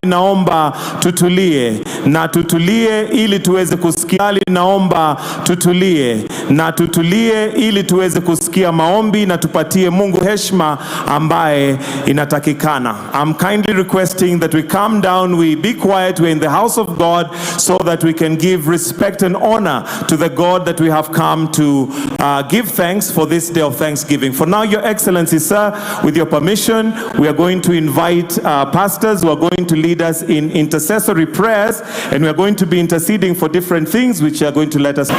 naomba tutulie na tutulie ili tuweze kusikia. Naomba tutulie na tutulie ili tuweze kusikia maombi na tupatie Mungu heshima ambaye inatakikana. I'm kindly requesting that we calm down, we be quiet, we're in the house of God, so that we can give respect and honor to the God that we have come to give thanks for this day of Thanksgiving. For now, Your Excellency, sir, with your permission, we are going to invite pastors who are going to lead us in intercessory prayers, and we are going to be interceding for different things which are going to let us.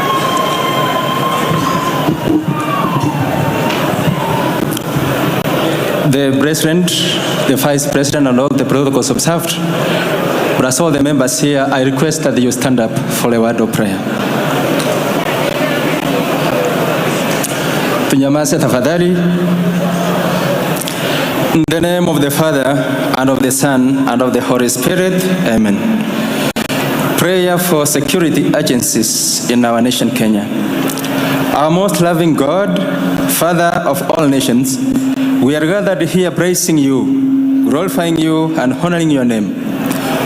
The President, the Vice President, and all the protocols observed. But as all the members here, I request that you stand up for a word of prayer. Tunyamaze tafadhali. In the name of the Father, and of the Son, and of the Holy Spirit, Amen. Prayer for security agencies in our nation, Kenya. Our most loving God, Father of all nations, we are gathered here praising you, glorifying you, and honoring your name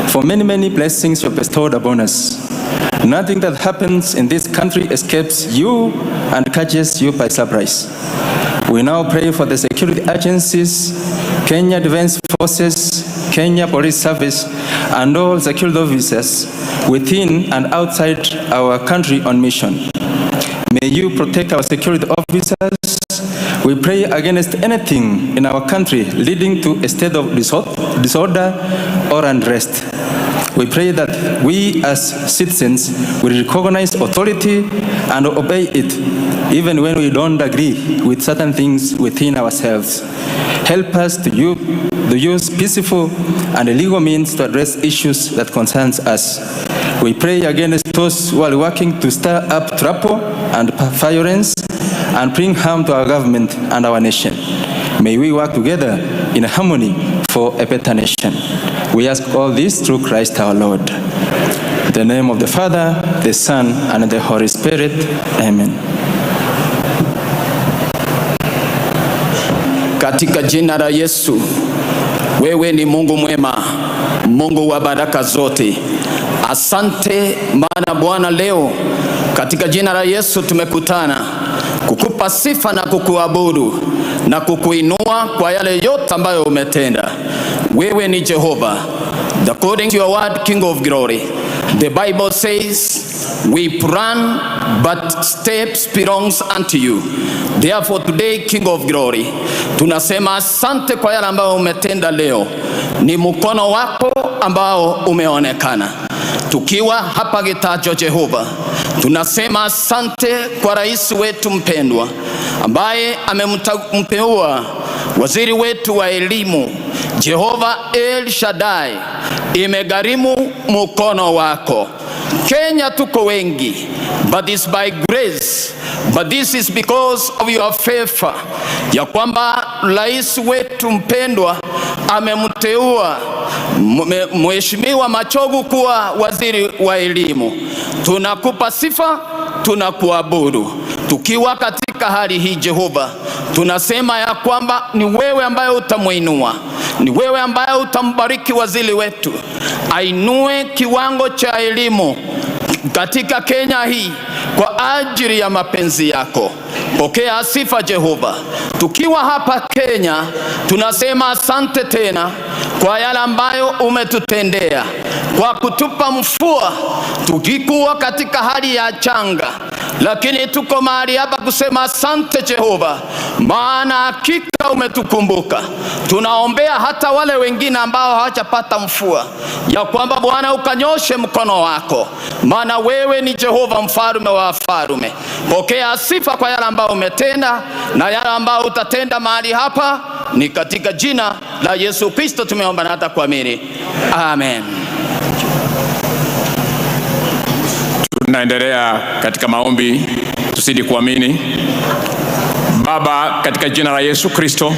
for many, many blessings you have bestowed upon us. Nothing that happens in this country escapes you and catches you by surprise. We now pray for the security agencies, Kenya Defense Forces, Kenya Police Service, and all security officers within and outside our country on mission. May you protect our security officers. We pray against anything in our country leading to a state of disorder or unrest. We pray that we as citizens will recognize authority and obey it, even when we don't agree with certain things within ourselves. Help us to use peaceful and legal means to address issues that concerns us. We pray against those who are working to stir up trouble and violence and bring harm to our government and our nation. May we work together in harmony for a better nation. We ask all this through Christ our Lord. In the name of the Father, the Son, and the Holy Spirit. Amen. Katika jina la Yesu, wewe ni Mungu mwema, Mungu wa baraka zote. Asante maana Bwana, leo katika jina la Yesu tumekutana kukupa sifa na kukuabudu na kukuinua kwa yale yote ambayo umetenda. Wewe ni Jehova. According to your word, King of glory, the Bible says, we run, but steps belongs unto you. Therefore today, King of glory, tunasema asante kwa yale ambayo umetenda leo. Ni mkono wako ambao umeonekana. Tukiwa hapa Gitajo, Jehova, tunasema asante kwa rais wetu mpendwa ambaye amemteua waziri wetu wa elimu. Jehova El Shaddai, imegharimu mkono wako. Kenya tuko wengi, but it's by grace, but this is because of your favor, ya kwamba rais wetu mpendwa amemteua Mheshimiwa Machogu kuwa waziri wa elimu. Tunakupa sifa, tunakuabudu. Tukiwa katika hali hii Jehova, tunasema ya kwamba ni wewe ambaye utamuinua, ni wewe ambaye utambariki waziri wetu, ainue kiwango cha elimu katika Kenya hii kwa ajili ya mapenzi yako. Pokea sifa Jehova. Tukiwa hapa Kenya, tunasema asante tena kwa yale ambayo umetutendea, kwa kutupa mvua tukikuwa katika hali ya changa. Lakini tuko mahali hapa kusema asante Jehova, maana hakika umetukumbuka. Tunaombea hata wale wengine ambao hawajapata mvua, ya kwamba Bwana ukanyoshe mkono wako, maana wewe ni Jehova mfalme wa wafalme. Pokea sifa kwa yale ambao umetenda na yale ambao utatenda mahali hapa. Ni katika jina la Yesu Kristo tumeomba na hata kuamini. Amen. Tunaendelea katika maombi, tusidi kuamini. Baba, katika jina la Yesu Kristo,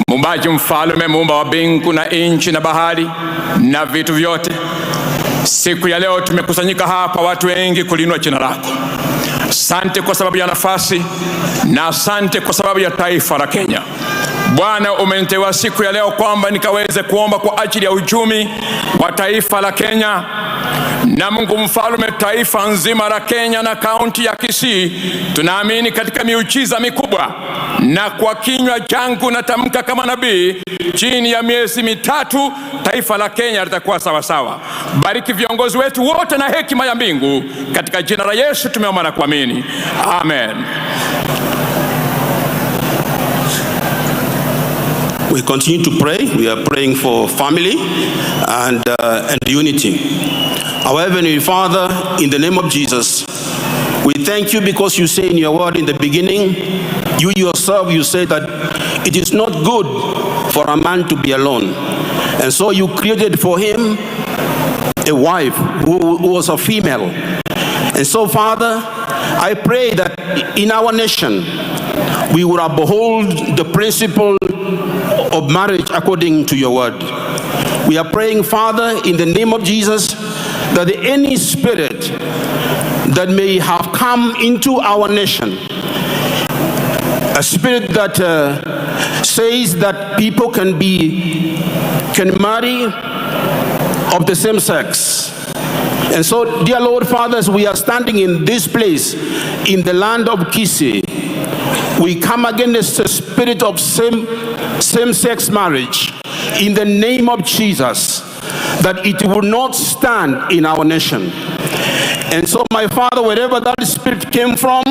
Muumbaji mfalme, muumba wa mbingu na nchi na bahari na vitu vyote, siku ya leo tumekusanyika hapa watu wengi kulinua jina lako. Asante kwa sababu ya nafasi na asante kwa sababu ya taifa la Kenya. Bwana, umeniteua siku ya leo kwamba nikaweze kuomba kwa ajili ya uchumi wa taifa la Kenya. Na Mungu mfalme, taifa nzima la Kenya na kaunti ya Kisii tunaamini katika miujiza mikubwa, na kwa kinywa changu natamka kama nabii, chini ya miezi mitatu taifa la Kenya litakuwa sawa sawa. Bariki viongozi wetu wote na hekima ya mbingu, katika jina la Yesu tumeomba na kuamini, amen. We continue to pray. We are praying for family and unity. Our Heavenly Father, in the name of Jesus, we thank you because you say in your word in the beginning, you yourself, you say that it is not good for a man to be alone. And so you created for him a wife who was a female. And so, Father, I pray that in our nation, we will uphold the principle of marriage according to your word. We are praying, Father, in the name of Jesus, that any spirit that may have come into our nation, a spirit that says that people can marry of the same sex. And so, dear Lord, Father, as we are standing in this place, in the land of KISII, we come against the spirit of same-sex marriage in the name of Jesus, that it will not stand in our nation. And so, my Father, wherever that spirit came from,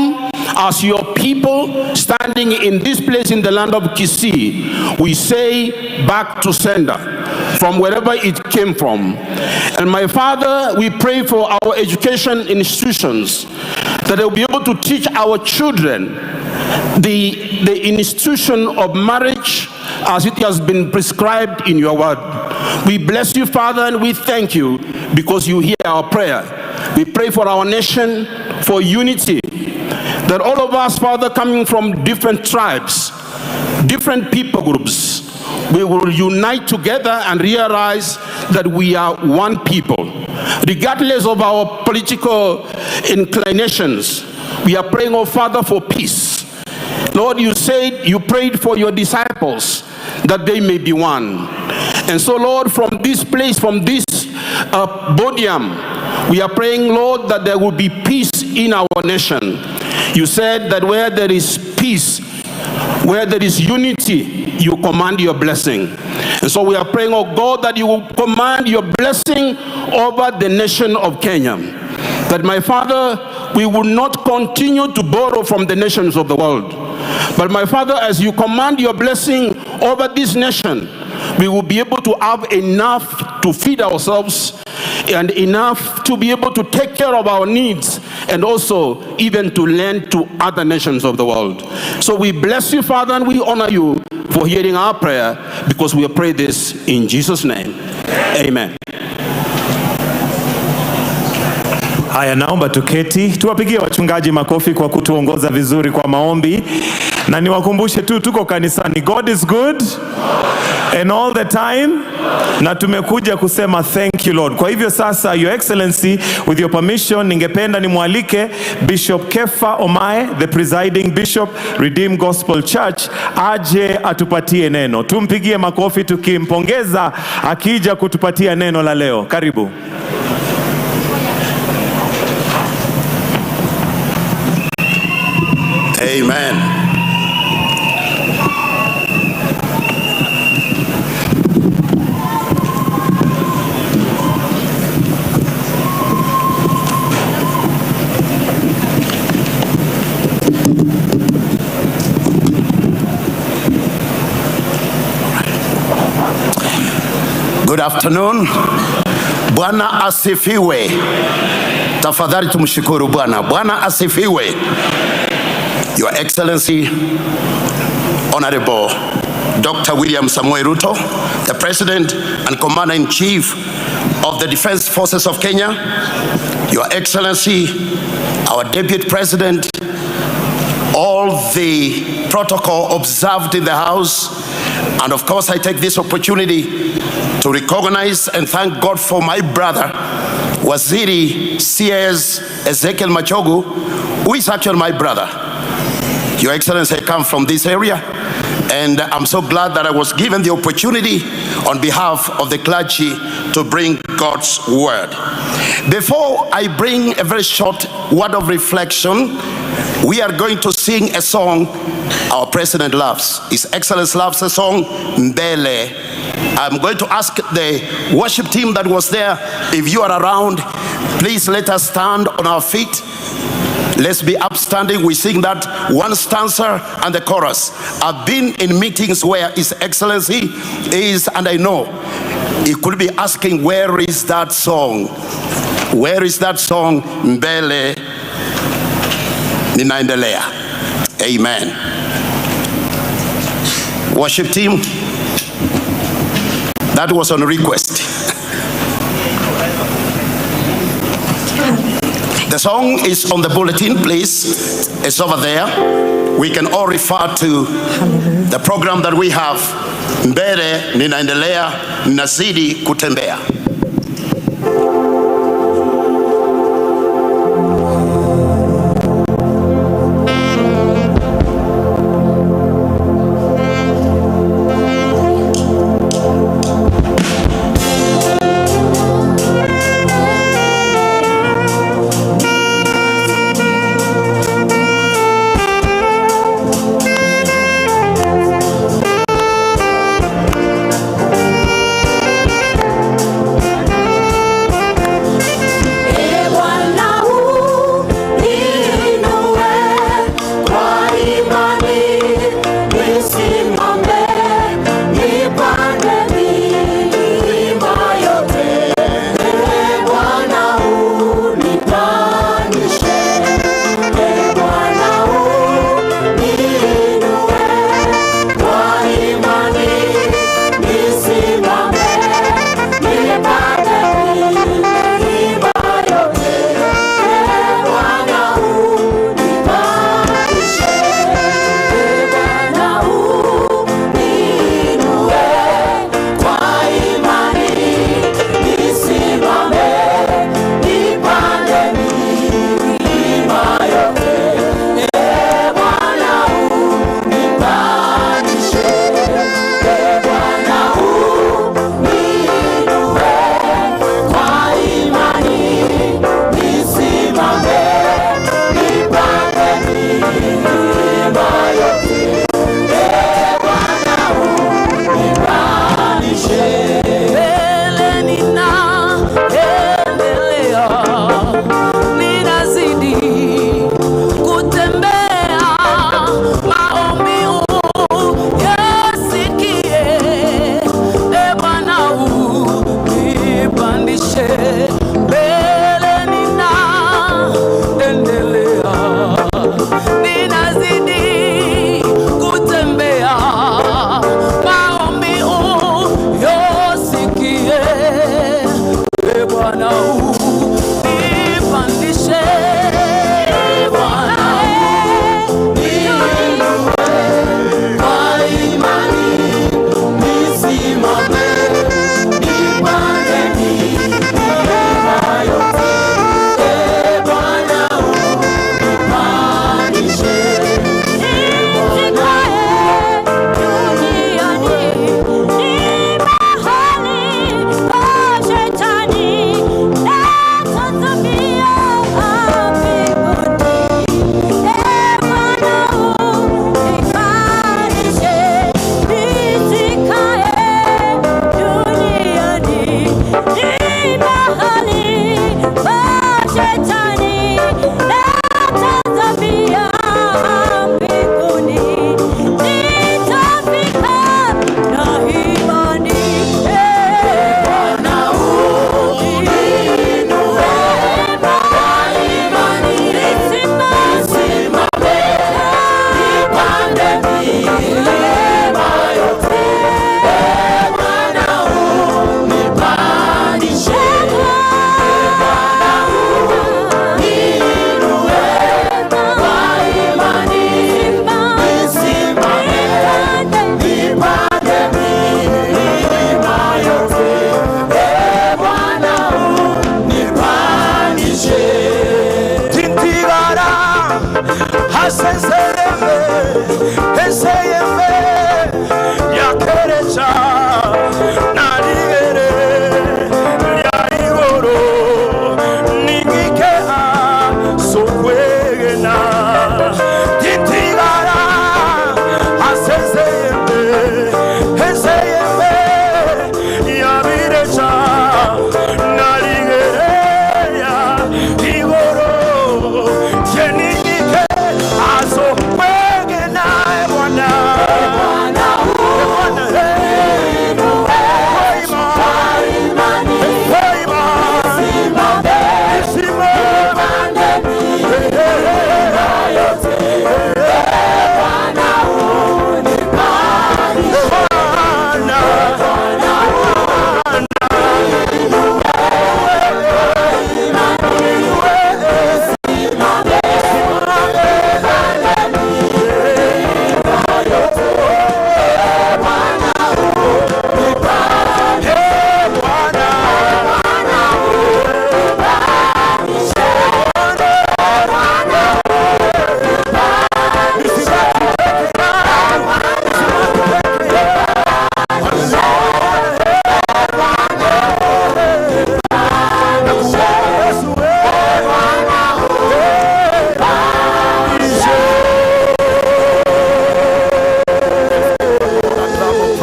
as your people standing in this place in the land of KISII, we say back to sender from wherever it came from. And my Father, we pray for our education institutions, that they will be able to teach our children the institution of marriage as it has been prescribed in your word. We bless you, Father, and we thank you because you hear our prayer. We pray for our nation, for unity, that all of us, Father, coming from different tribes, different people groups, we will unite together and realize that we are one people. Regardless of our political inclinations, we are praying, oh Father, for peace. Lord, you said you prayed for your disciples that they may be one. And so, Lord, from this place, from this podium, we are praying, Lord, that there will be peace in our nation. You said that where there is peace, where there is unity, you command your blessing. And so we are praying, oh God, that you will command your blessing over the nation of Kenya. That, my Father, we will not continue to borrow from the nations of the world. But, my Father, as you command your blessing over this nation, we will be able to have enough to feed ourselves and enough to be able to take care of our needs and also even to lend to other nations of the world. So we bless you, Father, and we honor you for hearing our prayer, because we pray this in Jesus' name. Amen. Haya, naomba tuketi. Tuwapigie wachungaji makofi kwa kutuongoza vizuri kwa maombi. Na niwakumbushe tu, tuko kanisani. God is good and all the time. Na tumekuja kusema thank you Lord. Kwa hivyo sasa, Your Excellency, with your permission, ningependa nimwalike Bishop Kefa Omae, the presiding bishop, Redeemed Gospel Church, aje atupatie neno. Tumpigie makofi tukimpongeza akija kutupatia neno la leo. Karibu. Amen. Good afternoon. Bwana asifiwe. Tafadhali tumshukuru Bwana. Bwana asifiwe. Your Excellency, Honorable Dr. William Samoei Ruto, the President and Commander-in-Chief of the Defense Forces of Kenya, Your Excellency, our Deputy President, all the protocol observed in the House, and of course I take this opportunity to recognize and thank God for my brother, Waziri CS Ezekiel Machogu, who is actually my brother. Your Excellency, I come from this area, and I'm so glad that I was given the opportunity on behalf of the clergy to bring God's word. Before I bring a very short word of reflection, we are going to sing a song our President loves. His Excellency loves the song, Mbele. I'm going to ask the worship team that was there, if you are around, please let us stand on our feet. Let's be upstanding. We sing that one stanza and the chorus. I've been in meetings where His Excellency is, and I know he could be asking, where is that song? Where is that song? Mbele ninaendelea. Amen. Worship team, that was on request. The song is on the bulletin, please. It's over there. We can all refer to the program that we have. Mbele ninaendelea, nazidi kutembea.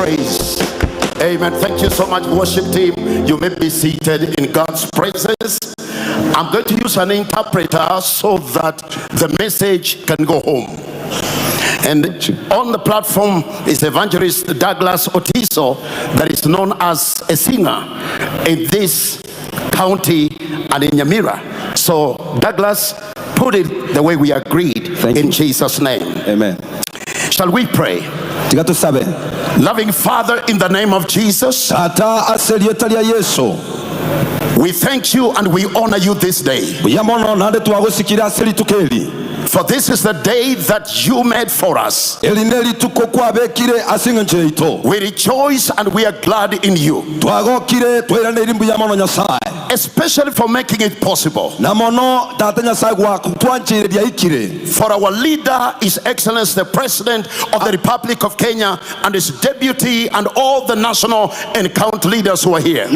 praise. Amen. Thank you so much, worship team. You may be seated in God's presence. I'm going to use an interpreter so that the message can go home. And on the platform is Evangelist Douglas Otiso, that is known as a singer in this county and in Nyamira. So Douglas, put it the way we agreed. In Jesus' name. Amen. Shall we pray? Loving Father, in the name of Jesus, we thank you and we honor you this day. For this is the day that you made for us. We rejoice and we are glad in you, especially for making it possible. For our leader, His Excellency the President of the Republic of Kenya, and his deputy, and all the national and county leaders who are here.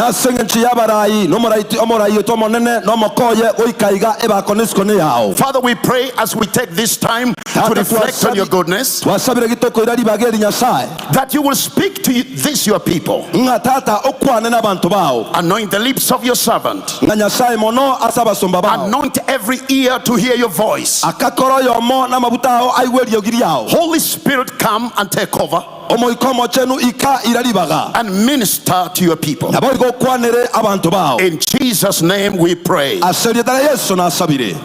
Father, we pray as we take this time to reflect on your goodness, that you will speak to this your people, anoint the lips of your servant, anoint every ear to hear your voice. Holy Spirit, come and take over and minister to your people. In Jesus' name we pray.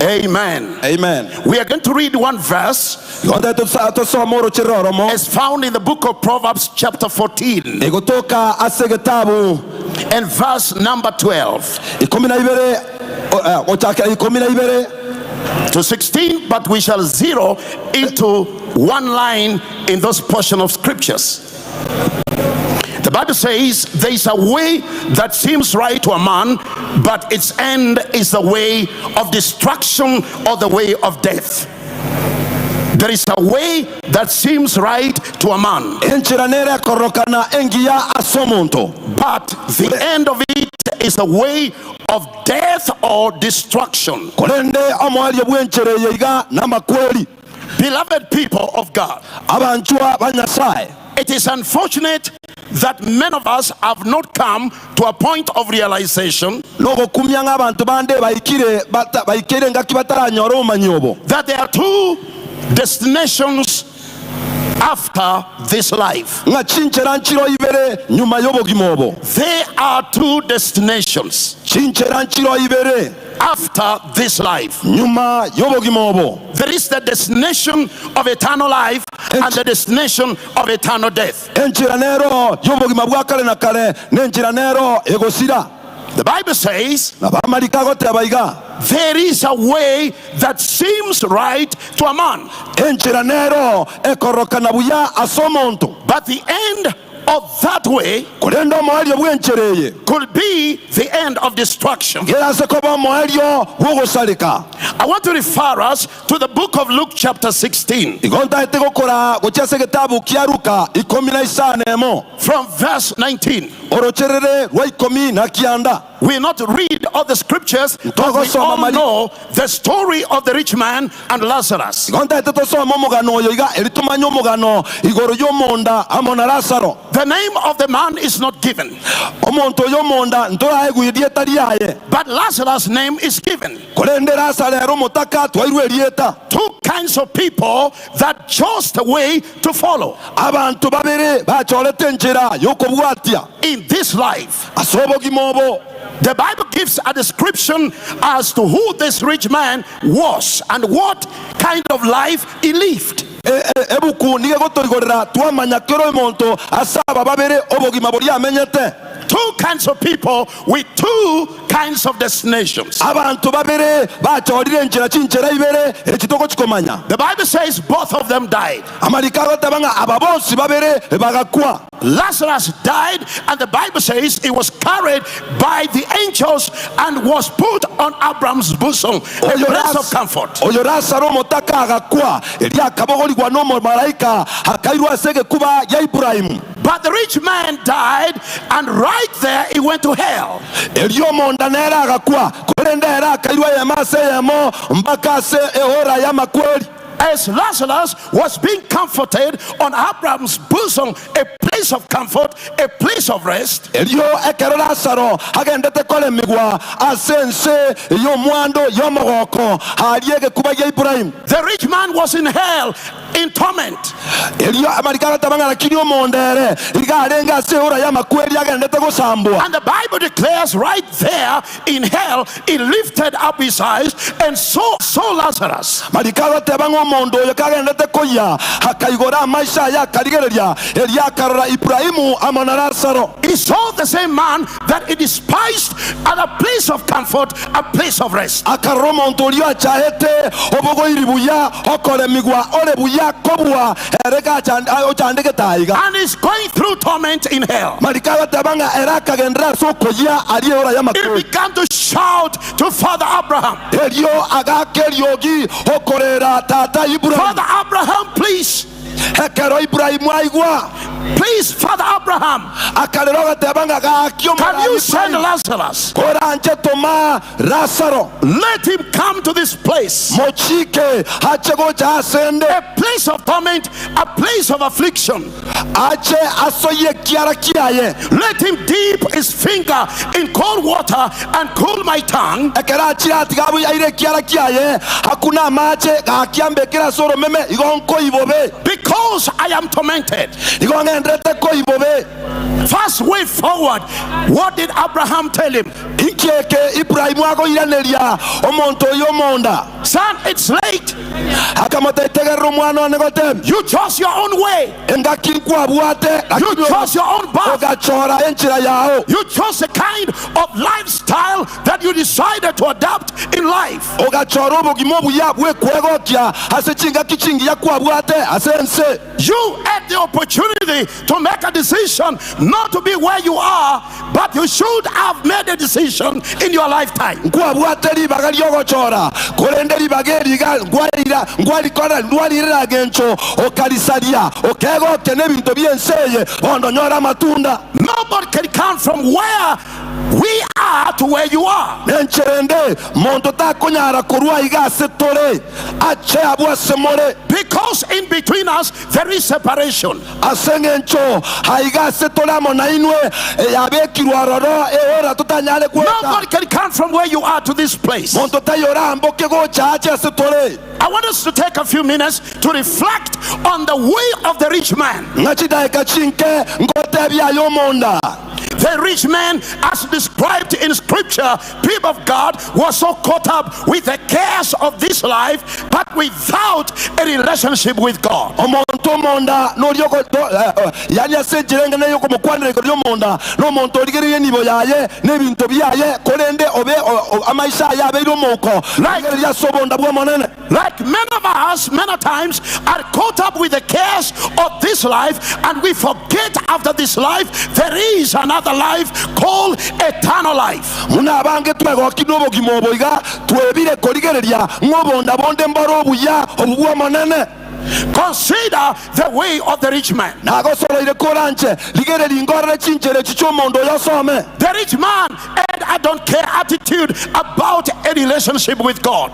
Amen. Amen. We are going to read one verse as found in the book of Proverbs chapter 14 and verse number 12 to 16, but we shall zero into one line in those portion of scriptures. The Bible says there is a way that seems right to a man, but its end is the way of destruction or the way of death. There is a way that seems right to a man, but the end of it is the way of death or destruction. Beloved people of God, it is unfortunate that many of us have not come to a point of realization that there are two destinations after this life. There are two destinations after this life. There is the destination of eternal life and the destination of eternal death. The Bible says there is a way that seems right to a man, but the end of that way could be the end of destruction. I want to refer us to the book of Luke chapter 16 from verse 19. We will not read all the scriptures, but we all know the story of the rich man and Lazarus. The name of the man is not given, but Lazarus' name is given. Two kinds of people that chose the way to follow in this life. The Bible gives a description as to who this rich man was and what kind of life he lived. Two kinds of people with two kinds of destinations. The Bible says both of them died. Lazarus died, and the Bible says he was carried by the angels and was put on Abraham's bosom, a place of comfort. But the rich man died, and right there he went to hell. as Lazarus was being comforted on Abraham's bosom, a place of comfort, a place of rest, the rich man was in hell, in torment. And the Bible declares right there in hell, he lifted up his eyes and saw Lazarus. He saw the same man that he despised at a place of comfort, a place of rest. And he's going through torment in hell. He began to shout to Father Abraham, Father Abraham, please. Please, Father Abraham, can you send Lazarus? Let him come to this place, a place of torment, a place of affliction. Let him dip his finger in cold water and cool my tongue, because I am tormented. Fast way forward, what did Abraham tell him? Son, it's late. You chose your own way. You chose your own path. You chose the kind of lifestyle that you decided to adopt in life. You had the opportunity to make a decision not to be where you are, but you should have made a decision in your lifetime. Nobody can come from where we are to where you are. Because in between us there is separation. Nobody can come from where you are to this place. I want us to take a few minutes to reflect on the way of the rich man. The rich man, as described in scripture, people of God, was so caught up with the cares of this life, but without a relationship with God. Like many of us, many times, are caught up with the cares of this life, and we forget after this life there is another life called eternal life. Consider the way of the rich man. The rich man had a don't care attitude about a relationship with God.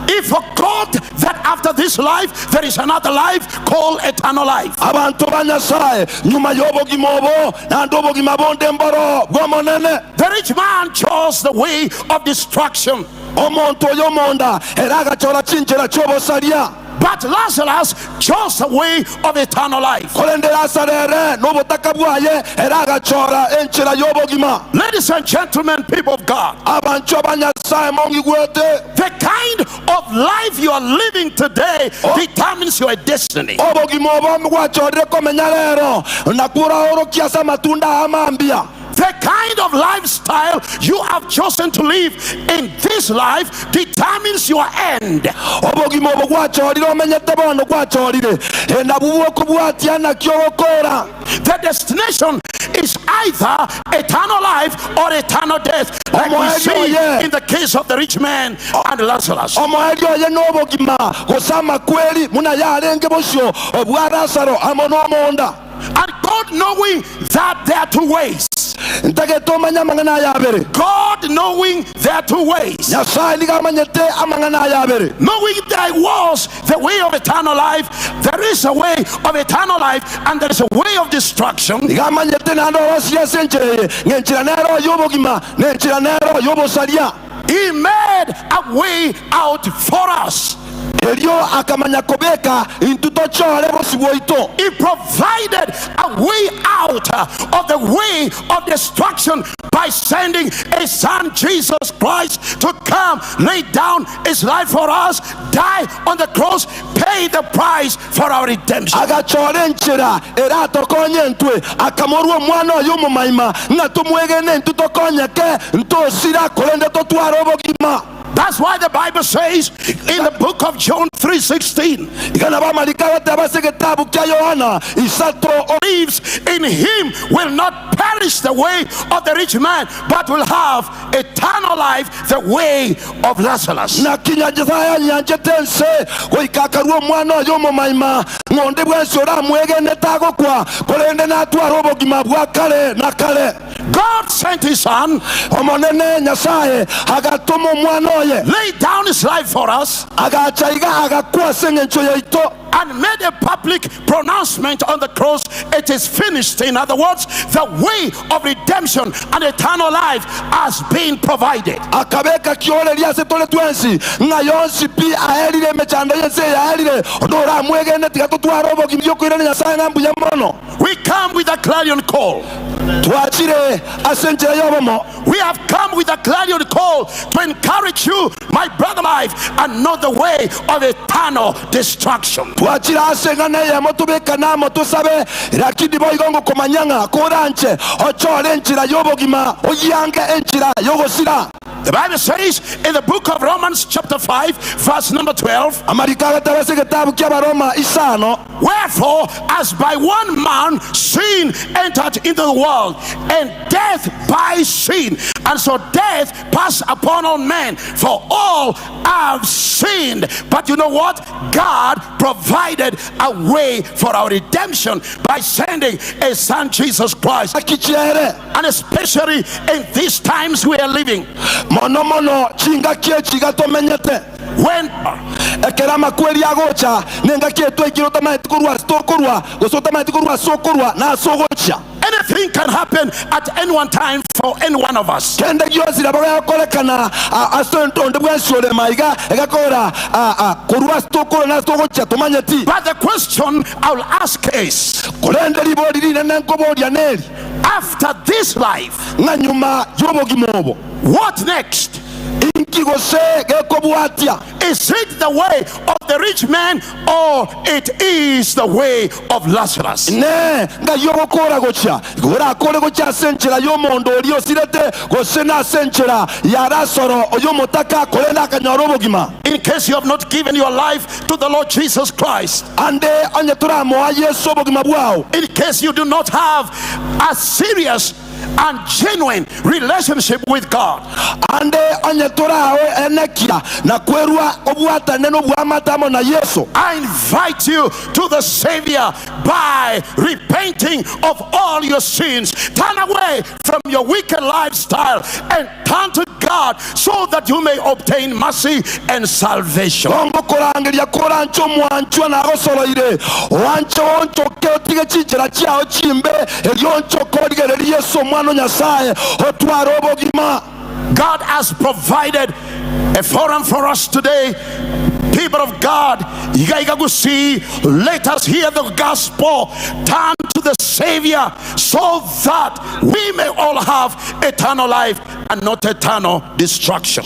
He forgot that after this life there is another life called eternal life. The rich man chose the way of destruction. But Lazarus chose the way of eternal life. Ladies and gentlemen, people of God, the kind of life you are living today determines your destiny. The kind of lifestyle you have chosen to live in this life determines your end. The destination is either eternal life or eternal death, like we see in the case of the rich man and Lazarus. And God, knowing that there are two ways, God knowing there are two ways. Knowing there was the way of eternal life, there is a way of eternal life, and there is a way of destruction. He made a way out for us. He provided a way out of the way of destruction by sending his son Jesus Christ to come, lay down his life for us, die on the cross, pay the price for our redemption. That's why the Bible says in the book of John 3:16, believes in him will not perish the way of the rich man, but will have eternal life, the way of Lazarus. God sent his son, laid down his life for us, and made a public pronouncement on the cross. It is finished. In other words, the way of redemption and eternal life has been provided. We come with a clarion call. We have come with a clarion call to encourage you, my brother, life, and not the way of eternal destruction. The Bible says in the book of Romans chapter 5 verse number 12, wherefore as by one man sin entered into the world, and death by sin, and so death passed upon all men, for all have sinned. But you know what? God provided a way for our redemption by sending a son, Jesus Christ. And especially in these times we are living, when anything can happen at any one time for any one of us. But the question I will ask is, after this life, what next? Is it the way of the rich man, or it is the way of Lazarus? In case you have not given your life to the Lord Jesus Christ, in case you do not have a serious and genuine relationship with God, I invite you to the Savior by repenting of all your sins. Turn away from your wicked lifestyle and turn to God so that you may obtain mercy and salvation. God has provided a forum for us today. People of God, let us hear the gospel, turn to the Savior, so that we may all have eternal life and not eternal destruction.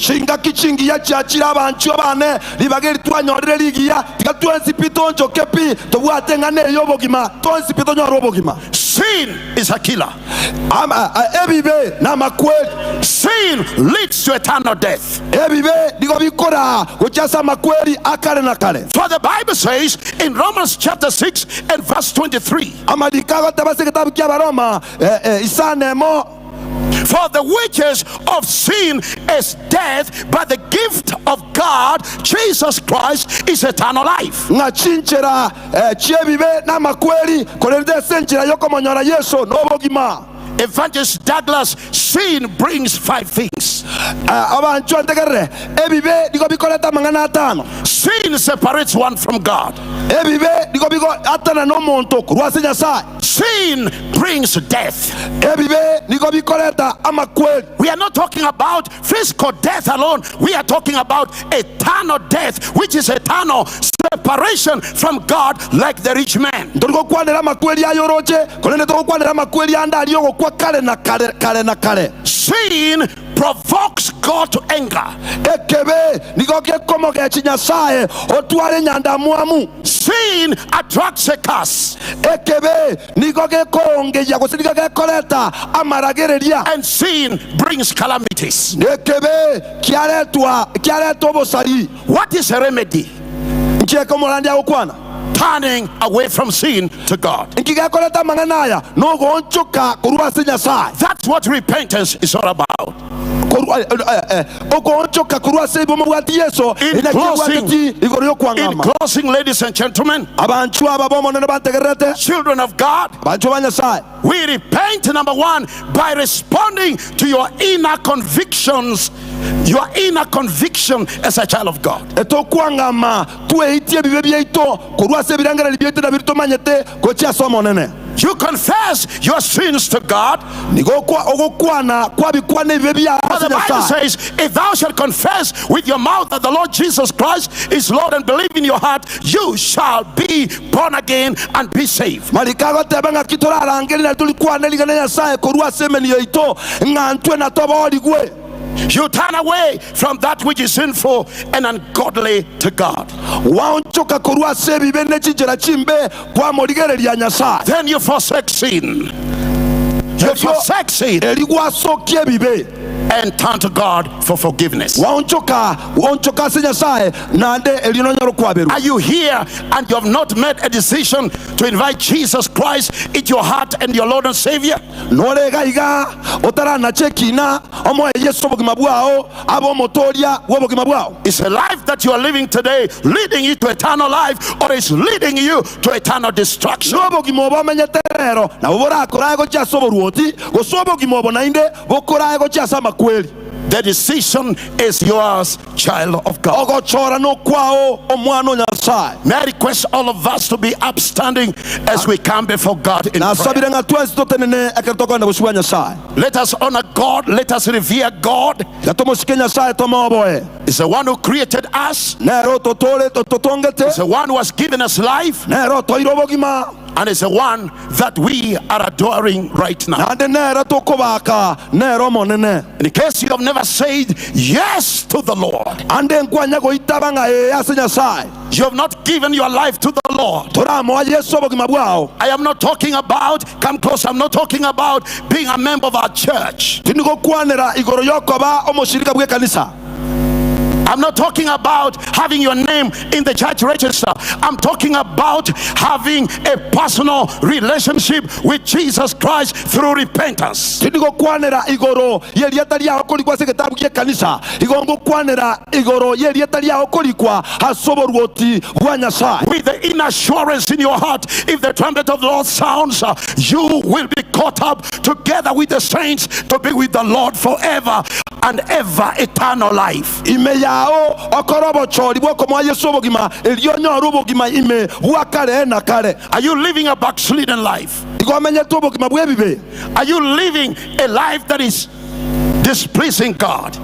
Sin is a killer. Sin leads to eternal death. For the Bible says in Romans chapter 6 and verse 23, for the wages of sin is death, but the gift of God, Jesus Christ, is eternal life. Evangelist Douglas, sin brings 5 things. Sin separates one from God. Sin brings death. We are not talking about physical death alone. We are talking about eternal death, which is eternal separation from God, like the rich man. Sin provokes God to anger. Sin attracts a curse. And sin brings calamities. What is a remedy? Turning away from sin to God. That's what repentance is all about. In closing, ladies and gentlemen, children of God, we repent, number one, by responding to your inner convictions, your inner conviction as a child of God. You confess your sins to God. The Bible says, if thou shalt confess with your mouth that the Lord Jesus Christ is Lord and believe in your heart, you shall be born again and be saved. You turn away from that which is sinful and ungodly to God. Then you forsake sin. You forsake sin and turn to God for forgiveness. Are you here and you have not made a decision to invite Jesus Christ into your heart and your Lord and Savior? Is a life that you are living today leading you to eternal life, or is leading you to eternal destruction? The decision is yours, child of God. May I request all of us to be upstanding as we come before God in prayer. Let us honor God. Let us revere God. It's the one who created us. It's the one who has given us life. And it's the one that we are adoring right now. In case you have never said yes to the Lord, you have not given your life to the Lord. I am not talking about, come close, I'm not talking about being a member of our church. I'm not talking about having your name in the church register. I'm talking about having a personal relationship with Jesus Christ through repentance. With the inner assurance in your heart, if the trumpet of the Lord sounds, you will be caught up together with the saints to be with the Lord forever and ever, eternal life. Are you living a backslidden life? Are you living a life that is displeasing God?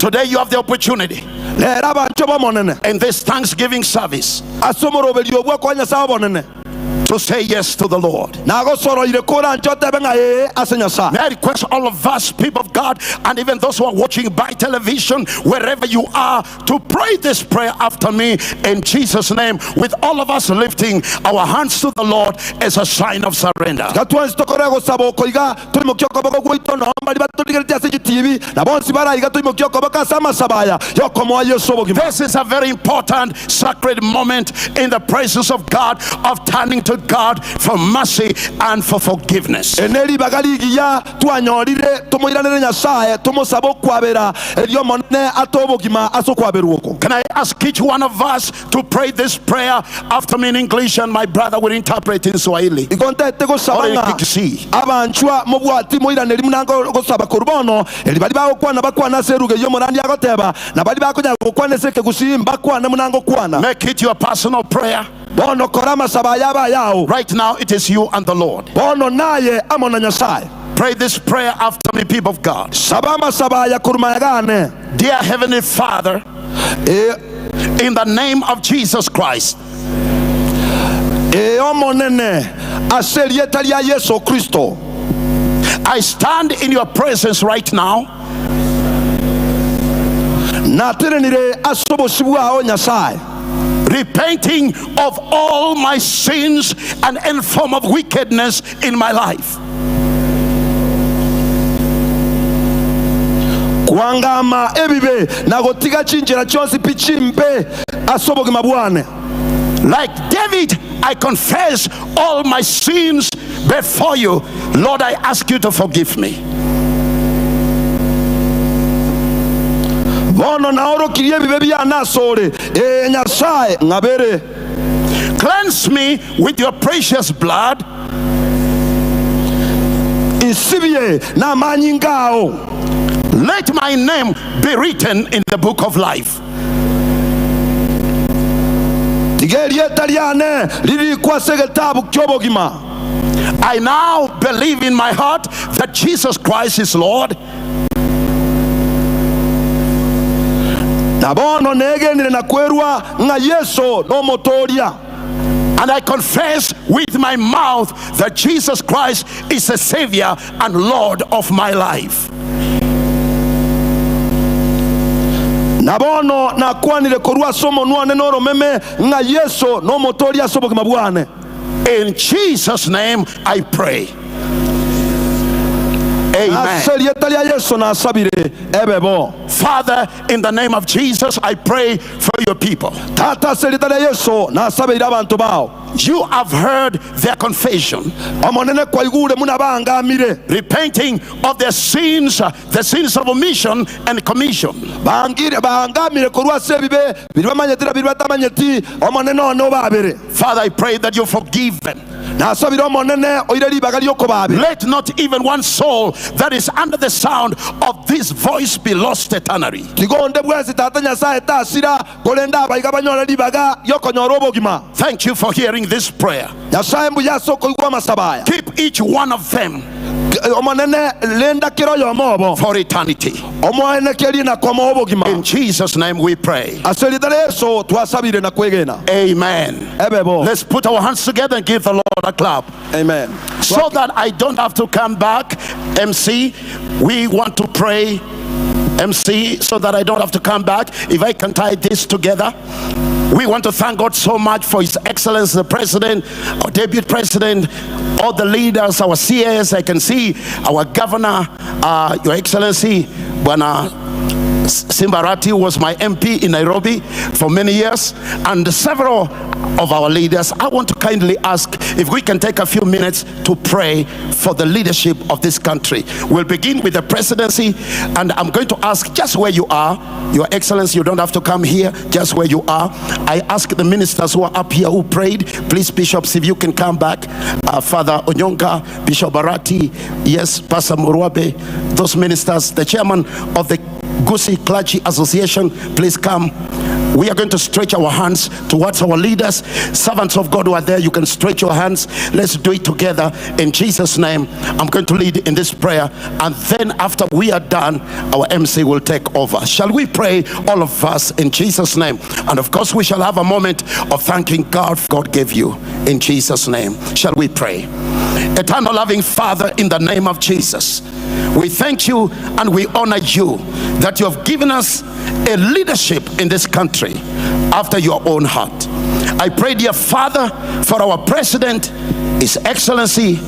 Today you have the opportunity in this Thanksgiving service to say yes to the Lord. May I request all of us, people of God, and even those who are watching by television, wherever you are, to pray this prayer after me in Jesus' name, with all of us lifting our hands to the Lord as a sign of surrender. This is a very important sacred moment in the presence of God of turning to God for mercy and for forgiveness. Can I ask each one of us to pray this prayer after me in English, and my brother will interpret in Swahili or in KISII? Make it your personal prayer. Right now it is you and the Lord. Pray this prayer after me, people of God. Dear Heavenly Father, in the name of Jesus Christ, I stand in your presence right now, repenting of all my sins and any form of wickedness in my life. Like David, I confess all my sins before you. Lord, I ask you to forgive me. Cleanse me with your precious blood. Let my name be written in the book of life. I now believe in my heart that Jesus Christ is Lord. And I confess with my mouth that Jesus Christ is the Savior and Lord of my life. In Jesus' name I pray. Amen. Father, in the name of Jesus, I pray for your people. You have heard their confession, repenting of their sins, the sins of omission and commission. Father, I pray that you forgive them. Let not even one soul that is under the sound of this voice be lost eternally. Thank you for hearing this prayer. Keep each one of them for eternity. In Jesus' name we pray. Amen. Let's put our hands together and give the Lord a clap. Amen. So that I don't have to come back, MC, we want to pray. MC, so that I don't have to come back, if I can tie this together. We want to thank God so much for His Excellency the President, our Deputy President, all the leaders, our CS. I can see our Governor, Your Excellency, Bwana Simbarati was my MP in Nairobi for many years, and several of our leaders. I want to kindly ask if we can take a few minutes to pray for the leadership of this country. We'll begin with the presidency, and I'm going to ask just where you are, Your Excellency, you don't have to come here, just where you are. I ask the ministers who are up here who prayed, please, bishops, if you can come back. Father Onyonga, Bishop Barati, yes, Pastor Muruabe, those ministers, the chairman of the KISII Clergy Association, please come. We are going to stretch our hands towards our leaders. Servants of God who are there, you can stretch your hands. Let's do it together in Jesus' name. I'm going to lead in this prayer, and then after we are done, our MC will take over. Shall we pray, all of us, in Jesus' name? And of course we shall have a moment of thanking God for God gave you, in Jesus' name. Shall we pray? Eternal loving Father, in the name of Jesus, we thank you and we honor you that you have given us a leadership in this country after your own heart. I pray, dear Father, for our President, His Excellency.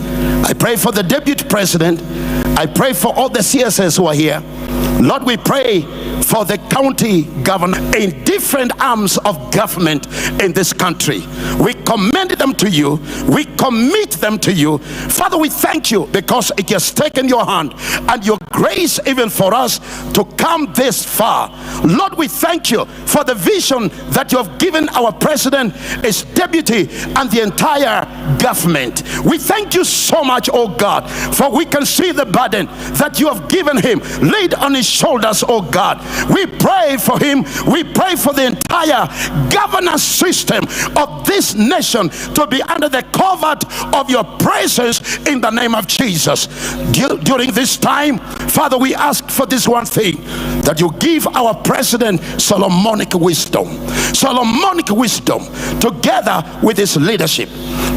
I pray for the Deputy President. I pray for all the CSS who are here. Lord, we pray for the county governor in different arms of government in this country. We commend commend them to you. We commit them to you. Father, we thank you because it has taken your hand and your grace even for us to come this far. Lord, we thank you for the vision that you have given our president, his deputy, and the entire government. We thank you so much, oh God, for we can see the burden that you have given him laid on his shoulders, oh God. We pray for him. We pray for the entire governance system of this nation to be under the covert of your presence in the name of Jesus. During this time, Father, we ask for this one thing, that you give our president Solomonic wisdom together with his leadership.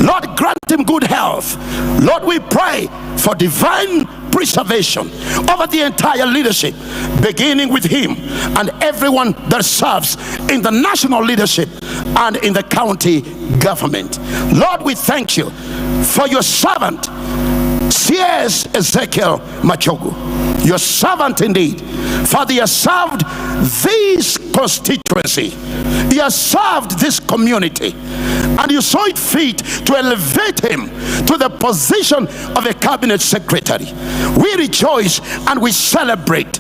Lord, grant him good health. Lord, we pray for divine preservation over the entire leadership, beginning with him and everyone that serves in the national leadership and in the county government. Lord, we thank you for your servant, C.S. Ezekiel Machogu, your servant indeed. Father, he has served this constituency, he has served this community, and you saw it fit to elevate him to the position of a cabinet secretary. We rejoice and we celebrate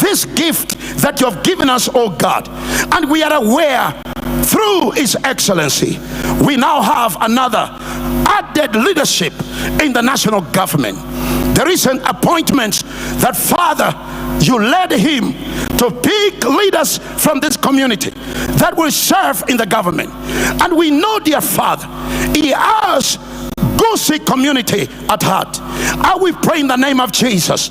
this gift that you have given us, oh God, and we are aware through his excellency we now have another added leadership in the national government. The recent appointments that, Father, you led him to pick leaders from this community that will serve in the government. And we know, dear Father, he has KISII community at heart. I will pray in the name of Jesus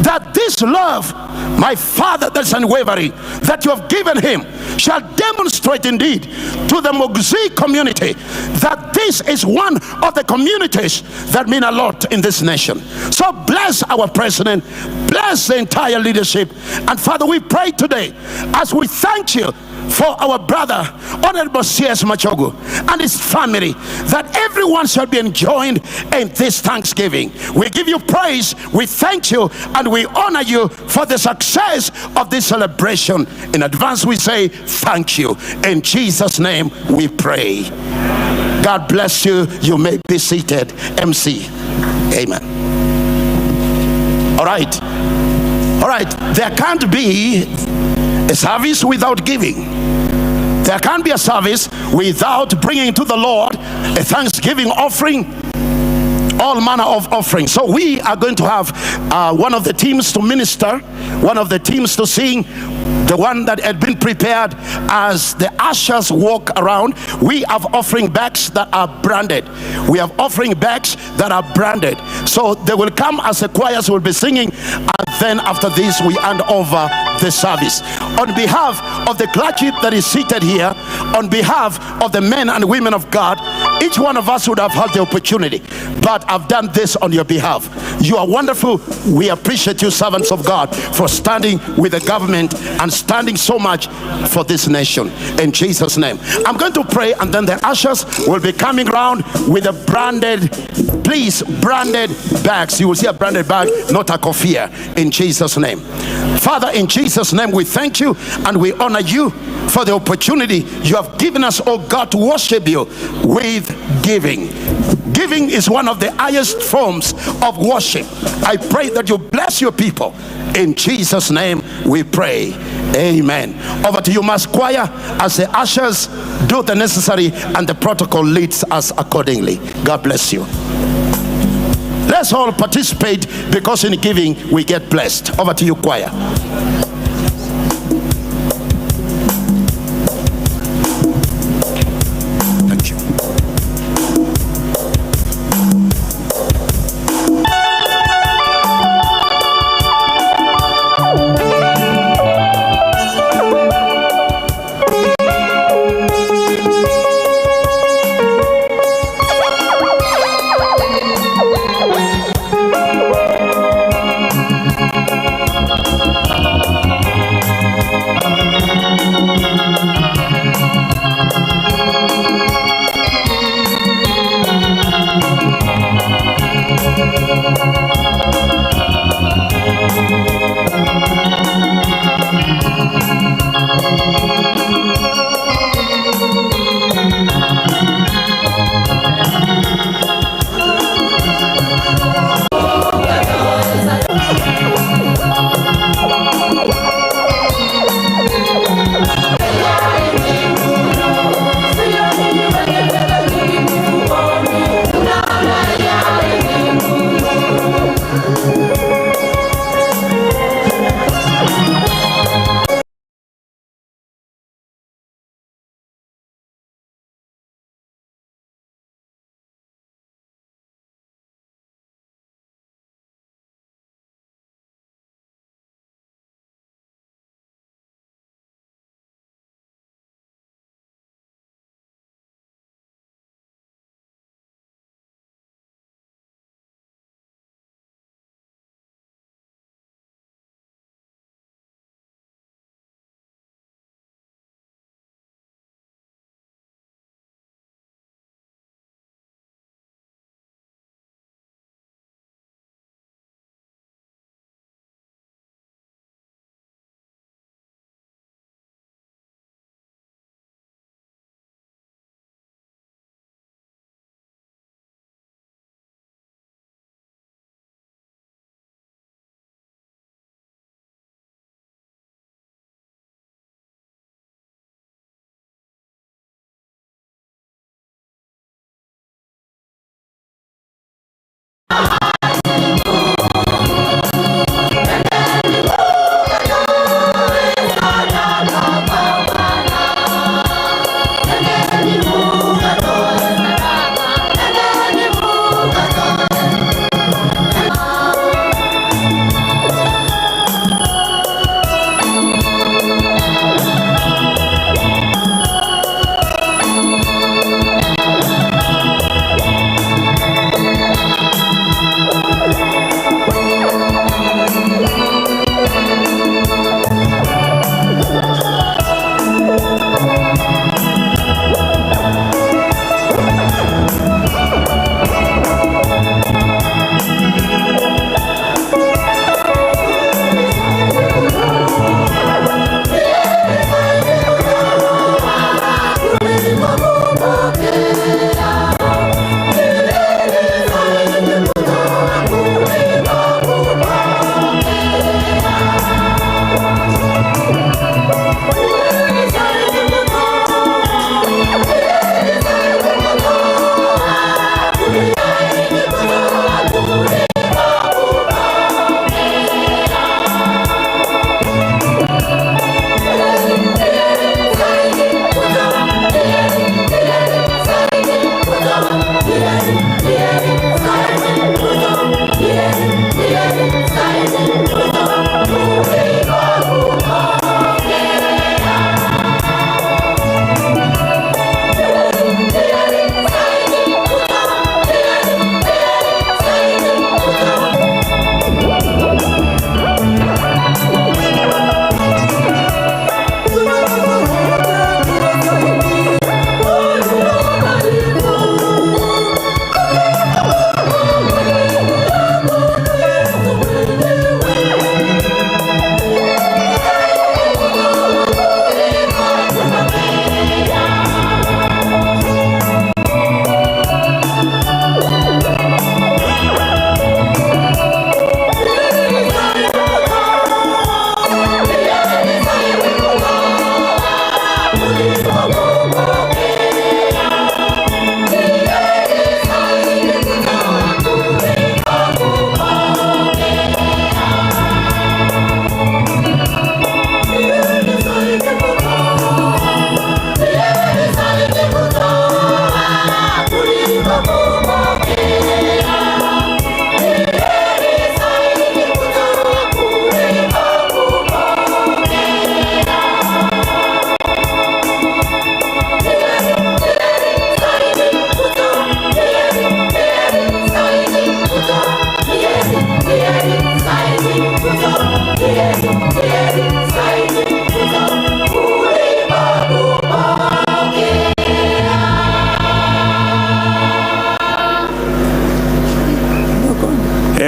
that this love, my Father, that's unwavering, that you have given him, shall demonstrate indeed to the Machogu community that this is one of the communities that mean a lot in this nation. So bless our president, bless the entire leadership, and Father, we pray today as we thank you for our brother Honorable C.S. Machogu and his family, that everyone shall be enjoined in this Thanksgiving. We give you praise, we thank you, and we honor you for the success of this celebration. In advance we say thank you. In Jesus' name we pray. God bless you. You may be seated. MC. Amen. All right. There can't be a service without giving. There can't be a service without bringing to the Lord a thanksgiving offering, all manner of offerings. So we are going to have one of the teams to minister, one of the teams to sing, the one that had been prepared as the ushers walk around. We have offering bags that are branded. We have offering bags that are branded. So they will come as the choirs will be singing, and then after this we hand over the service. On behalf of the clergy that is seated here, on behalf of the men and women of God, each one of us would have had the opportunity, but I've done this on your behalf. You are wonderful. We appreciate you, servants of God, for standing with the government and standing so much for this nation. In Jesus' name, I'm going to pray, and then the ushers will be coming around with a branded, please, branded bags. You will see a branded bag, not a kofia, in Jesus' name. Father, in Jesus' name, we thank you and we honor you for the opportunity you have given us, oh God, to worship you with giving. Giving is one of the highest forms of worship. I pray that you bless your people. In Jesus' name we pray. Amen. Over to you, Mass Choir, as the ushers do the necessary and the protocol leads us accordingly. God bless you. Let's all participate, because in giving we get blessed. Over to you, choir. Thank you.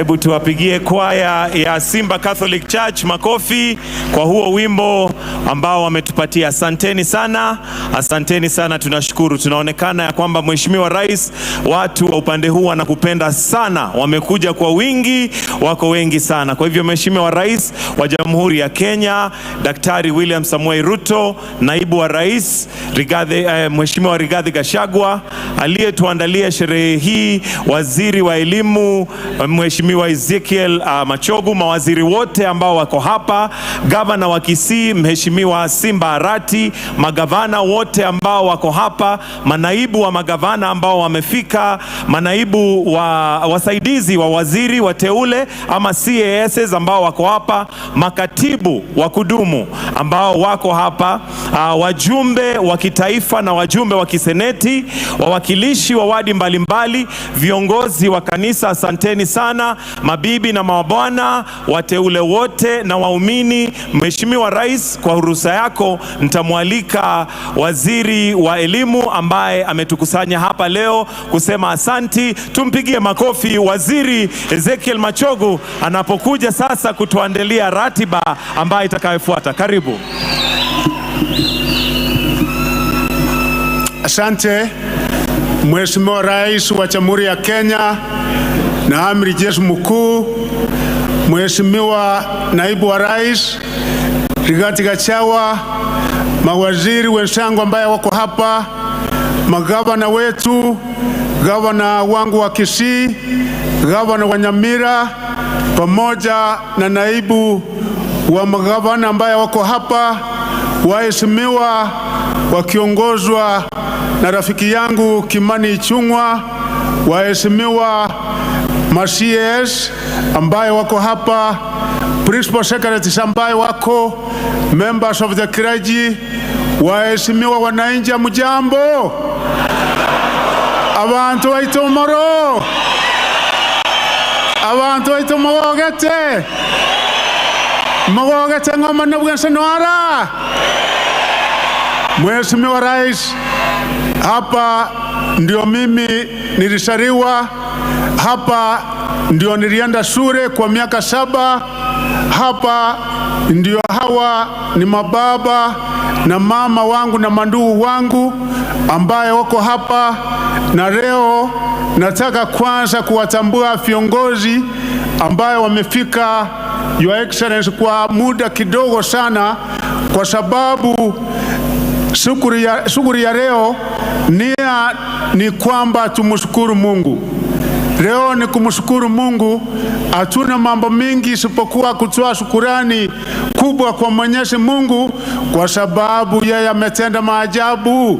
Hebu tuwapigie kwaya ya Simba Catholic Church makofi kwa huo wimbo ambao wametupatia. Asanteni sana, asanteni sana, tunashukuru. Tunaonekana ya kwamba Mheshimiwa Rais, watu wa upande huu wanakupenda sana, wamekuja kwa wingi, wako wengi sana. Kwa hivyo Mheshimiwa Rais wa Jamhuri ya Kenya, Daktari William Samoei Ruto, Naibu wa Rais Mheshimiwa Rigathi Gachagua, aliyetuandalia sherehe hii, Waziri wa Elimu Mheshimiwa Ezekiel Machogu, mawaziri wote ambao wako hapa, Gavana wa KISII Mheshimiwa Simba Arati, magavana wote ambao wako hapa, manaibu wa magavana ambao wamefika, manaibu wa wasaidizi wa waziri wateule ama CASs ambao wako hapa, makatibu wa kudumu ambao wako hapa, wajumbe wa kitaifa na wajumbe wa kiseneti, wawakilishi wa wadi mbalimbali, viongozi wa kanisa, asanteni sana, mabibi na mabwana, wateule wote na waumini. Mheshimiwa Rais, kwa ruhusa yako nitamwalika waziri wa elimu ambaye ametukusanya hapa leo kusema asanti. Tumpigie makofi Waziri Ezekiel Machogu anapokuja sasa kutuandalia ratiba ambayo itakayofuata. Karibu. Asante Mheshimiwa Rais wa Jamhuri ya Kenya na Amiri Jeshi Mkuu, Mheshimiwa Naibu wa Rais Rigathi Gachagua, mawaziri wenzangu ambaye wako hapa, magavana wetu, gavana wangu wa KISII, gavana wa Nyamira, pamoja na naibu wa magavana ambaye wako hapa, waheshimiwa wakiongozwa na rafiki yangu Kimani Ichung'wa, waheshimiwa ma-CS ambaye wako hapa, principal secretaries ambaye wako, members of the clergy, waheshimiwa wananchi, mjambo, abantu waitomoro, abantu waitomogete, mogete ngoma na bwensenwara. Mheshimiwa Rais, hapa ndio mimi nilisariwa, hapa ndio nilienda shule kwa miaka 7, hapa ndio hawa ni mababa na mama wangu na mandugu wangu ambaye wako hapa, na leo nataka kwanza kuwatambua viongozi ambaye wamefika Your Excellency kwa muda kidogo sana, kwa sababu shughuli ya leo ni kwamba tumshukuru Mungu. Leo ni kumshukuru Mungu, hatuna mambo mingi isipokuwa kutoa shukurani kubwa kwa Mwenyezi Mungu kwa sababu yeye ametenda maajabu.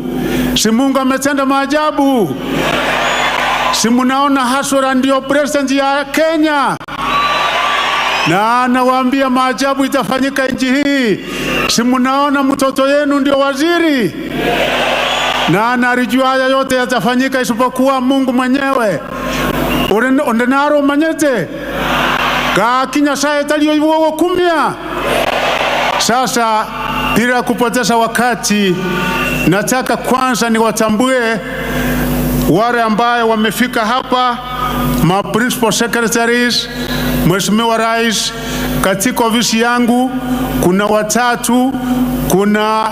Si Mungu ametenda maajabu? Si munaona Hasura ndio president ya Kenya? Na anawaambia maajabu itafanyika nchi hii. Si munaona mtoto yenu ndio waziri? Na anarijua haya yote yatafanyika isipokuwa Mungu mwenyewe. Ondenaro manyete kakinya saa talio iwo kumia. Sasa bila kupoteza wakati, nataka kwanza niwatambue wale ambaye wamefika hapa, ma principal secretaries. Mheshimiwa Rais, katika ofisi yangu kuna watatu, kuna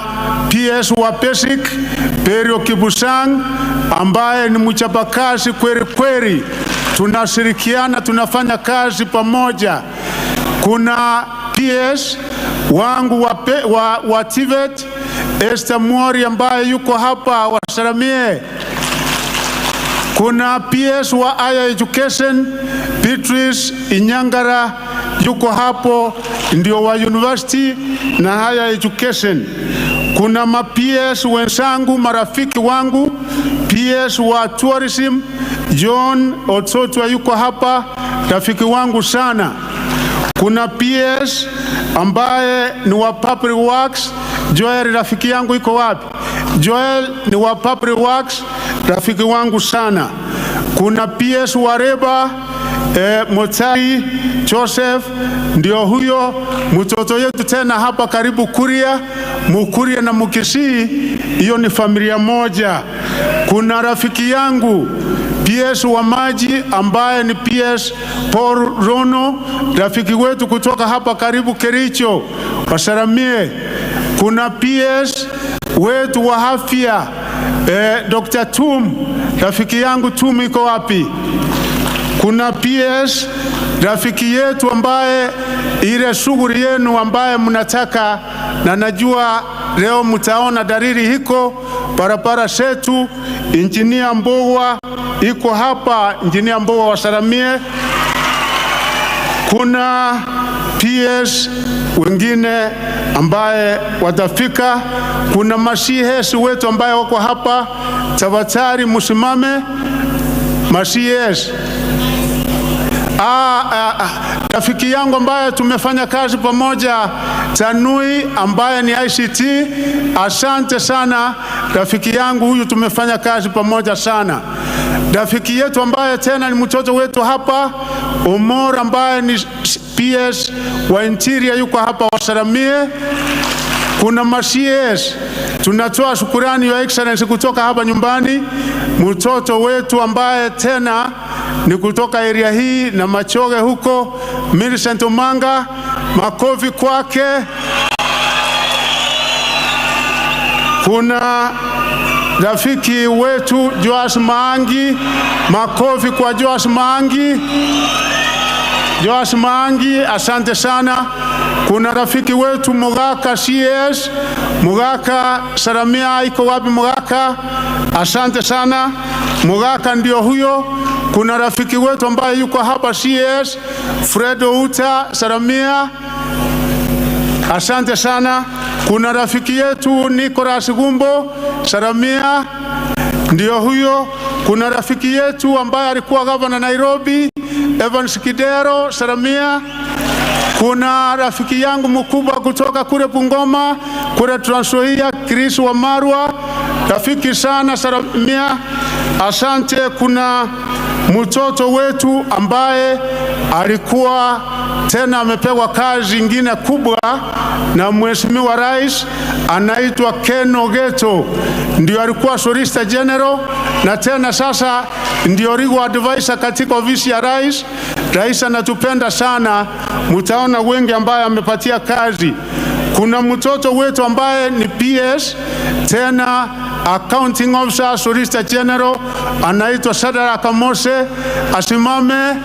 PS wa Basic Perio Kibusang ambaye ni mchapakazi kweli kweli, tunashirikiana, tunafanya kazi pamoja. Kuna PS wangu wa TVET Esther Mwori ambaye yuko hapa, wasalamie. Kuna PS wa Higher Education Beatrice Inyangara yuko hapo, ndio wa University na Higher Education. Kuna ma-PS wenzangu, marafiki wangu, PS wa Tourism John Otsotwa yuko hapa, rafiki wangu sana. Kuna PS ambaye ni wa Public Works, Joel rafiki yangu yuko wapi? Joel ni wa Public Works, rafiki wangu sana. Kuna PS wa Reba Motai Joseph, ndio huyo mtoto yetu tena hapa karibu Kuria, Mukuria na Mukisii, hiyo ni familia moja. Kuna rafiki yangu PS wa maji ambaye ni PS Paul Rono, rafiki wetu kutoka hapa karibu Kericho, wasalamie. Kuna PS wetu wa afya Dr. Tum, rafiki yangu Tum iko wapi? Kuna PS rafiki yetu ambaye ile shughuli yenu ambaye mnataka, na najua leo mtaona dalili hiko barabara zetu. Injinia Mbogwa iko hapa, Injinia Mbogwa wasalamie. Kuna PS wengine ambaye watafika. Kuna mashihes wetu ambaye wako hapa, tafadhali msimame mashihes. Rafiki yangu ambaye tumefanya kazi pamoja Tanui ambaye ni ICT, asante sana rafiki yangu huyu, tumefanya kazi pamoja sana. Rafiki yetu ambaye tena ni mtoto wetu hapa Omor ambaye ni PS wa Interior yuko hapa, wasalamie. Kuna mashies, tunatoa shukurani ya excellence kutoka hapa nyumbani, mtoto wetu ambaye tena ni kutoka area hii na Machogu huko, Millicent Omanga, makofi kwake. Kuna rafiki wetu Joas Maangi, makofi kwa Joas Maangi. Joas Maangi, asante sana. Kuna rafiki wetu Mugaka CS, Mugaka salamia, iko wapi Mugaka? Asante sana. Mugaka ndio huyo. Kuna rafiki wetu ambaye yuko hapa CS, Fredo Uta, salamia, asante sana. Kuna rafiki yetu Nicholas Gumbo, salamia, ndio huyo. Kuna rafiki yetu ambaye alikuwa gavana Nairobi, Evans Kidero, salamia. Kuna rafiki yangu mkubwa kutoka kule Bungoma, kule Trans Nzoia, Chris wa Marwa, rafiki sana, salamia, asante. Kuna mtoto wetu ambaye alikuwa tena amepewa kazi nyingine kubwa na Mheshimiwa Rais, anaitwa Ken Ogeto, ndio alikuwa Solicitor General na tena sasa ndio legal advisor katika ofisi ya Rais. Rais anatupenda sana, mtaona wengi ambaye amepatia kazi. Kuna mtoto wetu ambaye ni PS tena Accounting Officer Solicitor General, anaitwa Sadara Kamose, asimame.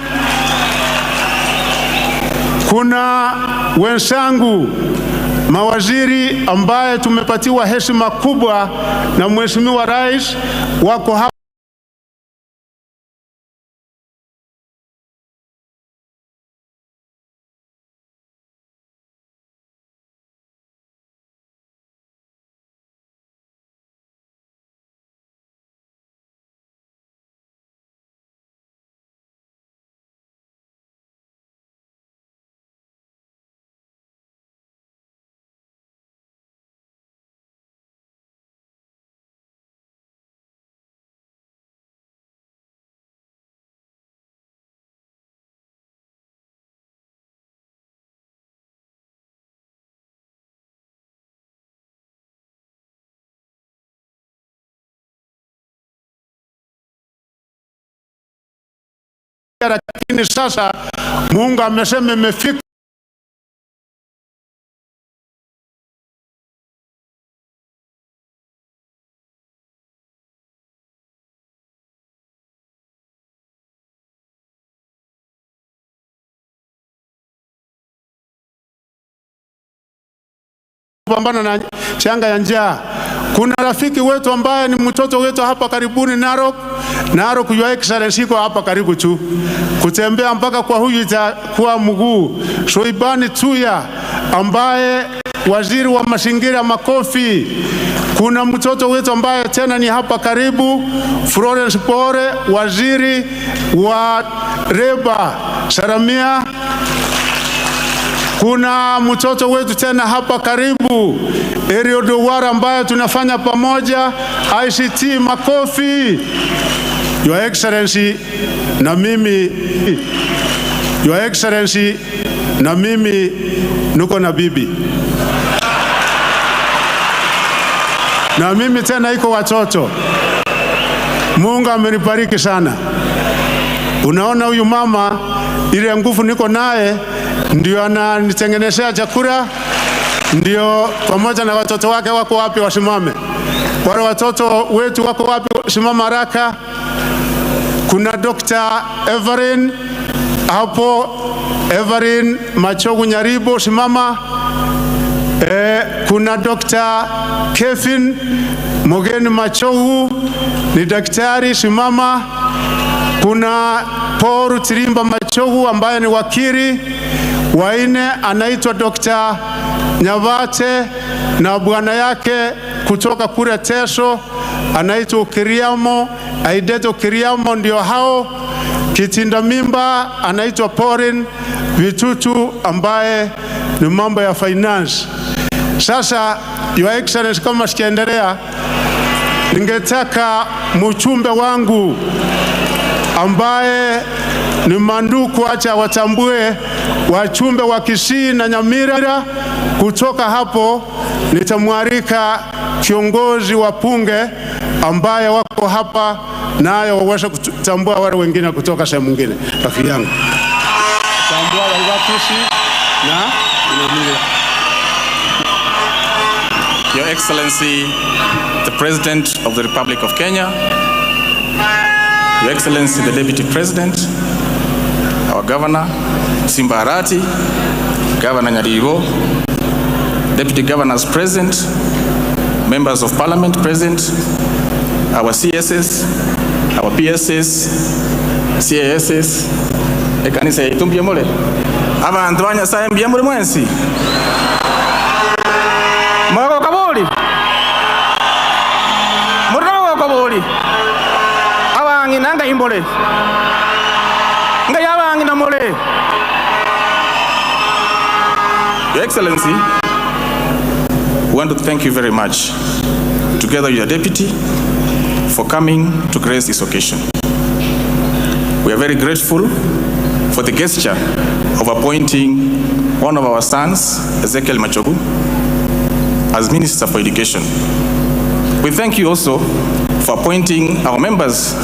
Kuna wenzangu mawaziri ambaye tumepatiwa heshima kubwa na Mheshimiwa Rais, wako hapa. Lakini sasa Mungu amesema imefika. Kupambana na changa ya njaa. Kuna rafiki wetu ambaye ni mtoto wetu hapa karibuni Narok, Your Excellency iko hapa karibu tu, kutembea mpaka kwa huyu itakuwa mguu. Soibani Tuya ambaye waziri wa mazingira, makofi. Kuna mtoto wetu ambaye tena ni hapa karibu, Florence Pore, waziri wa Reba, salamia. Kuna mtoto wetu tena hapa karibu, Eriodowara ambaye tunafanya pamoja ICT, makofi. Your Excellency na mimi, Your Excellency na mimi nuko na bibi, na mimi tena iko watoto, Mungu amenibariki sana. Unaona huyu mama, ile nguvu niko naye ndio ananitengenezea chakula, ndio pamoja na watoto wake wako wapi wasimame. Wale watoto wetu wako wapi simama haraka. Kuna Dr. Everin hapo, Everin Machogu Nyaribo simama. Kuna Dr. Kevin Mogeni Machogu ni daktari simama. Kuna Paul Tirimba Machogu ambaye ni wakili. Waine anaitwa Dr. Nyavate na bwana yake kutoka kule Teso anaitwa Kiriamo, Aideto Kiriamo, ndio hao. Kitinda mimba anaitwa Porin Vitutu ambaye ni mambo ya finance. Sasa Your Excellency, kama sikiendelea, ningetaka mchumbe wangu ambaye ni manduku, acha watambue wachumbe wa Kisii na Nyamira. Kutoka hapo nitamwarika kiongozi wa bunge ambaye wako hapa, nayo waweze kutambua wale wengine kutoka sehemu nyingine. Rafiki yangu tambua wa Kisii na Nyamira. Your Excellency, the President of the Republic of Kenya, Your Excellency, the Deputy President, our Governor, Simba Arati, Governor Nyaribo, Deputy Governors present, Members of Parliament present, our CSS, our PSS, CASS, ekanisa yetu mbyemole, abantu banyasaye mbyemole mwensi. Mwako kabuli. Mwako kabuli. Awangi nanga imbole. Nga yawangi na mole. Your Excellency, we want to thank you very much, together with your deputy, for coming to grace this occasion. We are very grateful for the gesture of appointing one of our sons, Ezekiel Machogu, as Minister for Education. We thank you also for appointing our members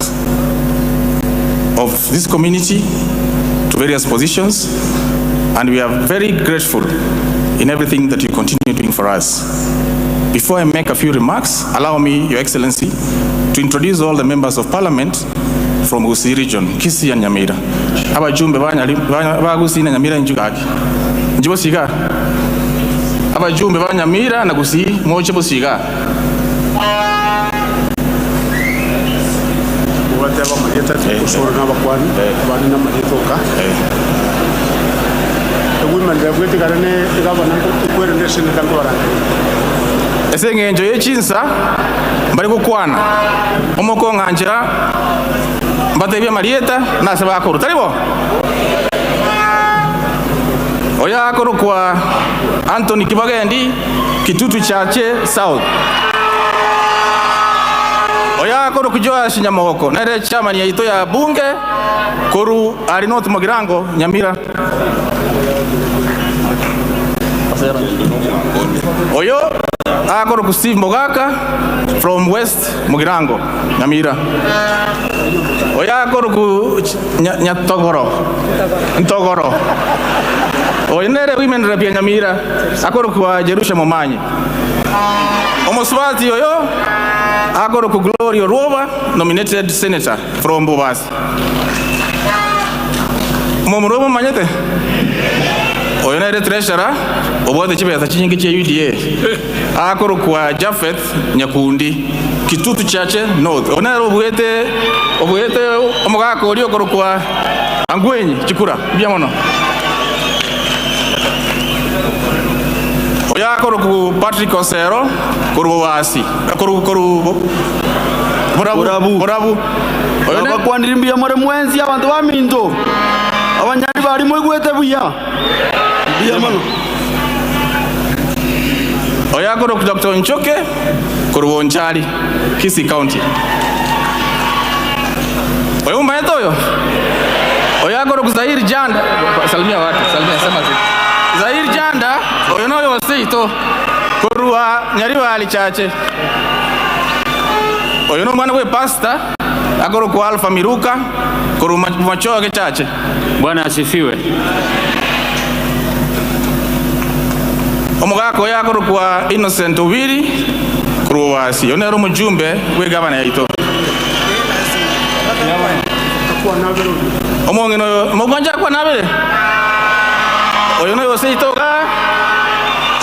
of this community to various positions, and we are very grateful in everything that you continue doing for us. Before I make a few remarks, allow me, Your Excellency, to introduce all the members of Parliament from KISII region, KISII and Nyamira. Abajumbe ba KISII na Nyamira njugaki. Njibo siga. Abajumbe ba Nyamira na KISII moche bo siga. Whatever marieta kusoro na bakwani, bani na marietoka. Women they wait garane igabana kwere nation kangora. Esenge njo yechinsa mbali kukwana. Omoko nganjira mbatebya marieta na seba akuru talibo. Oya akuru kwa Anthony Kibagendi Kitutu Chache South. Oya akuru kujua Shinyamoko nere chama ni yaito ya bunge koru arinoti Mogirango Nyamira. Oyo akoro ku Steve Mogaka from West Mogirango Nyamira. Oya akoro ku Nyatogoro Ntogoro. Oyo nere women rep ya Nyamira akoro ku Jerusha Momanyi. Omoswati oyo akoro ku Gloria Ruova nominated senator from Bobasi. Momurobo manyete. Oyo nere treasurer obwate chibesa chinyingi che UDA akoro kwa Jafeth Nyakundi Kitutu Chache North. Onero obwete omugaka oli okoro kwa Angwenyi Chikura byamono. Oyo akoro ku Patrick Osero korubasi Borabu oyo bakwanirimbia more mwenzi abantu baminto abanyari bari mwegwete buya biyamano. Oyo akoro ku Dr. Nchoke korubonchali KISII County. Oyo mbaeto oyo akoro ku Zahir Janda salimia watu sema Zahir Janda oyo no yosito korua nyari bali chache. Oyo no mwana we pastor Akoro kwa Alfa Miruka, kuru Machogu chache. Bwana asifiwe. Omugako yakoro kwa Innocent Obiri, kuru wasi. Onero mjumbe we gavana yaito. Omongino mogonja kwa nabele. Oyono yose itoka.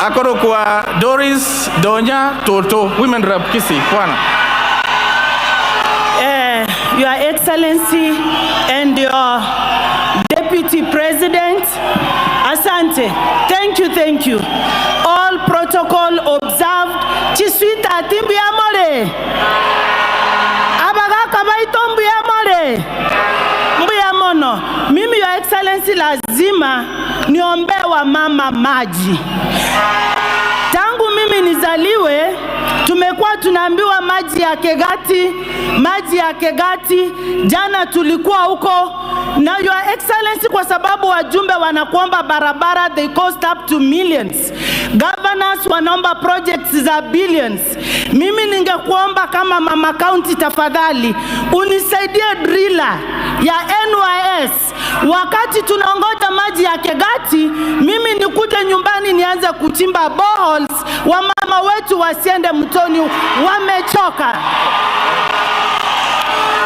Akoro kwa Doris Donya Toto, Women Rep KISII, Kwana. Your Excellency and your Deputy President, asante. Thank you. All protocol observed. Chiswita timbi amore. Abaga kabaito mbi amore. Mbi amono. Mimi Your Excellency lazima niombe wa mama maji. Tangu mimi nizaliwe, tumekuwa tunaambiwa maji ya Kegati. Jana tulikuwa huko na Your Excellency, kwa sababu wajumbe wanakuomba barabara, they cost up to millions. Governors wanaomba projects za billions. Mimi ningekuomba kama mama county, tafadhali unisaidie driller ya NYS. Wakati tunaongoja maji ya Kegati, mimi nikuje nyumbani nianze kuchimba boreholes, wamama wetu wasiende mtoni, wamechoka.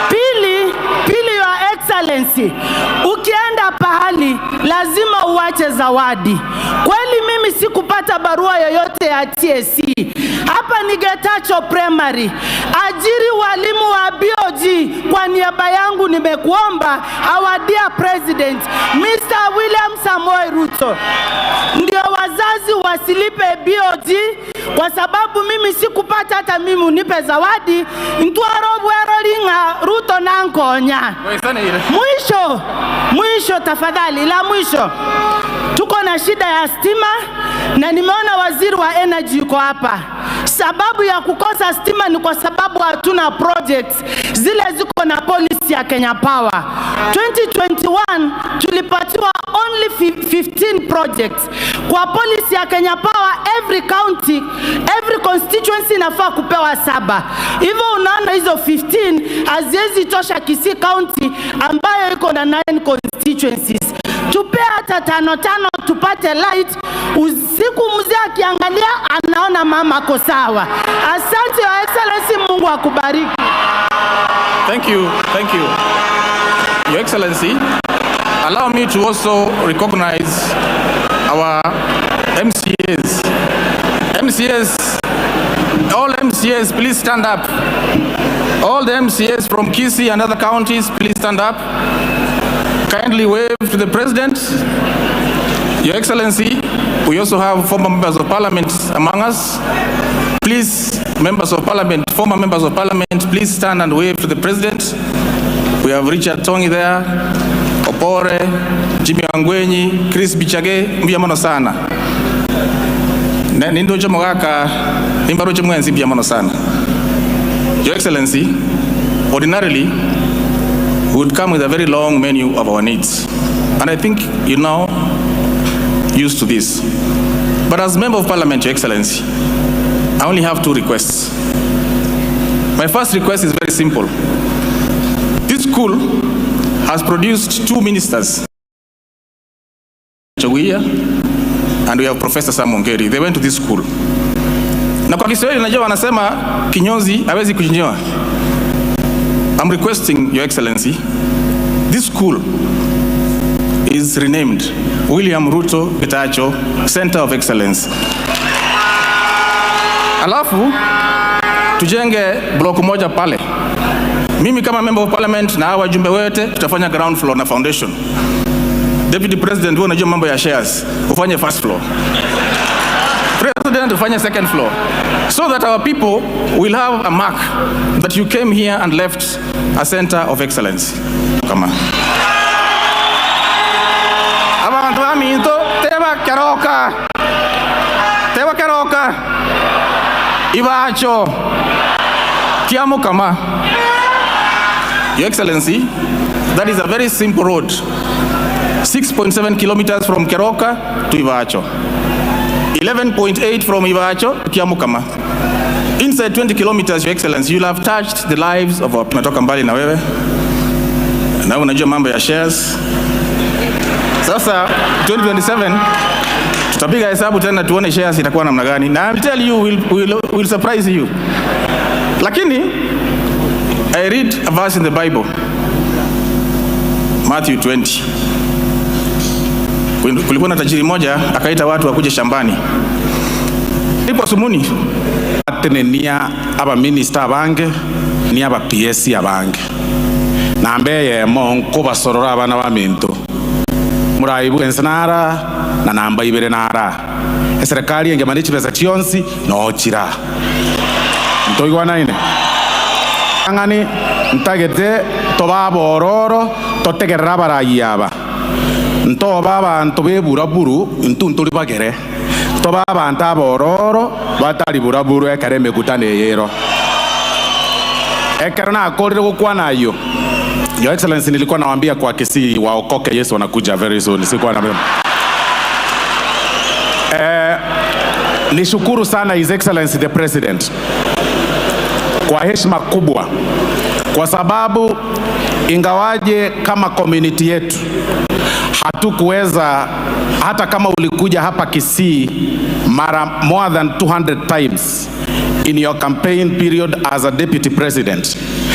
Pili Your Excellency, ukienda pahali lazima uache zawadi. Kweli mimi sikupata barua yoyote ya TSC. Hapa ni Getacho Primary. Ajiri walimu wa BOG. Kwa niaba yangu nimekuomba, our dear President Mr. William Samoei Ruto, ndio wazazi wasilipe BOG, kwa sababu mimi sikupata hata mimi unipe zawadi. Ntwaro bwero linga Ruto nankonya. Mwisho tafadhali, la mwisho. Tuko na shida ya stima na nimeona waziri wa energy yuko hapa. Sababu ya kukosa stima ni kwa sababu hatuna projects zile ziko na policy ya Kenya Power. 2021 tulipatiwa only 15 projects. Kwa policy ya Kenya Power, every county, every constituency inafaa kupewa 7. Hivyo unaona hizo 15 haziwezi tosha KISII county ambayo iko na 9 constituencies. Tupe hata 5 tupate light. Usiku mzee akiangalia anaona mama ko sawa. Asante Your Excellency, Mungu akubariki. Thank you. Your Excellency, allow me to also recognize our MCAs. All MCAs, please stand up. All the MCAs from KISII and other counties, please stand up. Kindly wave to the President. Your Excellency, we also have former members of Parliament among us. Please, members of Parliament, former members of Parliament, please stand and wave to the President. We have Richard Tongi there, Opore, Jimmy Angwenyi, Chris Bichage, mbiyamono sana. Nindo chamogaka, nimbaro chamwenzi mbiyamono sana. Your Excellency, ordinarily, we would come with a very long menu of our needs. And I think you're now used to this. But as Member of Parliament, Your Excellency, I only have 2 requests. My first request is very simple. This school has produced 2 ministers, Machogu, and we have Professor Sam Ongeri. They went to this school. Na kwa Kiswahili najua wanasema kinyozi hawezi kujinyoa. I'm requesting, Your Excellency, this school is renamed William Ruto Getacho Center of Excellence. Alafu tujenge block moja pale. Mimi kama Member of Parliament na wajumbe wote tutafanya ground floor na foundation. Deputy President, wewe unajua mambo ya shares, ufanye first floor. President, ufanye second floor. So that our people will have a mark that you came here and left a center of excellence. Come on. Abantu baminto teba keroka. Ibacho. Kiamo kama. Your Excellency, that is a very simple road. 6.7 kilometers from Keroka to Ivacho. 11.8 from Ivacho to Kiamukama. Inside 20 kilometers, Your Excellency, you'll have touched the lives of our tunatoka mbali na wewe. Na unajua mambo ya shares. Sasa 2027 tutapiga hesabu tena tuone shares itakuwa namna gani. Na I'll tell you, we'll surprise you. Lakini I read a verse in the Bible, Matthew 20. Kulikuwa na tajiri moja akaita watu wakuje shambani. Ipo sumuni nia aba minister abange ni aba PS abange nambeye monko basorora abana baminto murayibu ensanara na namba ibere nara serikali enge manichi pesa chionsi no chira ntoigwana ine angani ntagete tobabororo totegerera barayaba nto baba ntobebura buru ntunturi bagere toba banta bororo batali buraburu ekare mekutane yero ekarna akorire gukwana yo. Your Excellency, nilikuwa nawaambia kwa KISII waokoke, Yesu anakuja very soon. Sikuwa na mimi. Nishukuru sana His Excellency the President kwa heshima kubwa, kwa sababu ingawaje kama community yetu hatukuweza, hata kama ulikuja hapa KISII more than 200 times in your campaign period as a deputy president,